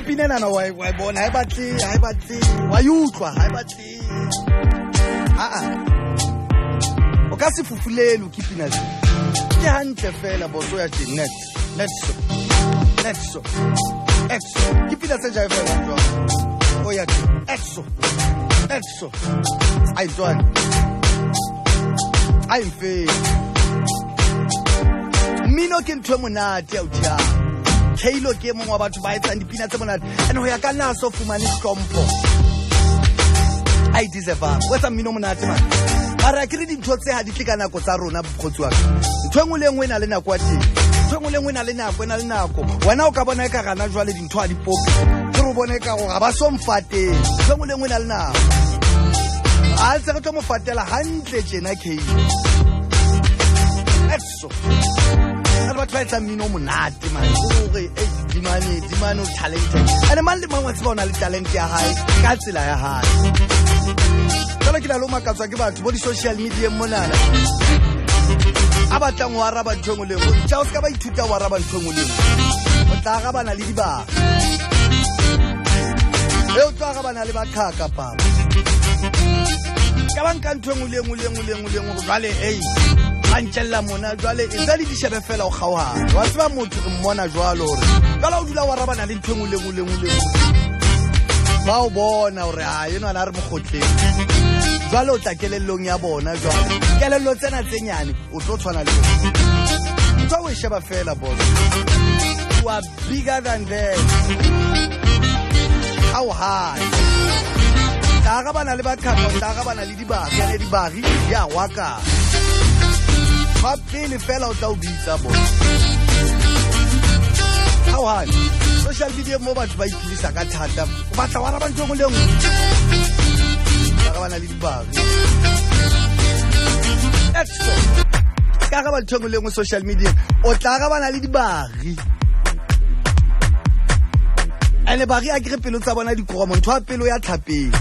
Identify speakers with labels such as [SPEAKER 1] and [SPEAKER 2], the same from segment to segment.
[SPEAKER 1] pinena na wa bona ha batli wa yutlwa ha batli o ka se fufulelo ke pina se ke hantle fela boso ya next ke pina se ja fela jo o ya exo ai join ai mfe mino ke ntwe monate o tia Kaylo ke mongwe wa batho ba etsang dipina tse monate and ho ya ka nna so fumane hlompho I deserve what's mino monate man ara ke re dintho tse ha di tle ka nako tsa rona bokgotsi wa ntho engwe le engwe ena le nako ya teng ntho engwe le engwe ena le nako wena o ka bona ka gana jwale dintho a dipopi ke re bone ka go ga ba so mfateng ntho engwe le engwe ena le nako a tse re tlo mo fatela hantle tjena Kaylo exo ba try tsa mino monate man gore dimane o talented and man le mangwe tseba ona le talent ya hae ka tsela ya hae tsela ke la lo makatswa ke batho bo di social media monana a batlang wa araba ntho le mo tsa o ska ba ithuta wa araba ntho le o tla ga bana le diba o tla ga bana le bakhaka papa ka banka ntho le go jwale Angela mona jwale e tsali di shebe fela o kgaoha wa tseba motho re mmona jwalo hore kala o dula wa rabana le ntho engwe ba o bona hore yena ana re mogotleng jwale o tla kelellong ya bona jwale kelello tsena tsenyane o tlo tshwana le ntwa o sheba fela boss you are bigger than that how high taga bana le bakhaka taga bana le dibagi ya dibagi ya waka pele fela o tla o bitsa bo how high social media mo batho ba itlisa ka thata o batla wa raba ntho mo leng ka bana le dibagi exo ka ga batho mo leng social media o tla ga bana le dibagi ene bagi a kire pelo tsa bona dikoro motho a pelo ya tlhapeng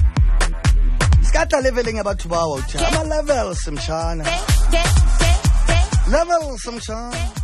[SPEAKER 1] ska tla leveleng ya batho ba o tshama levels mshana Level some shine.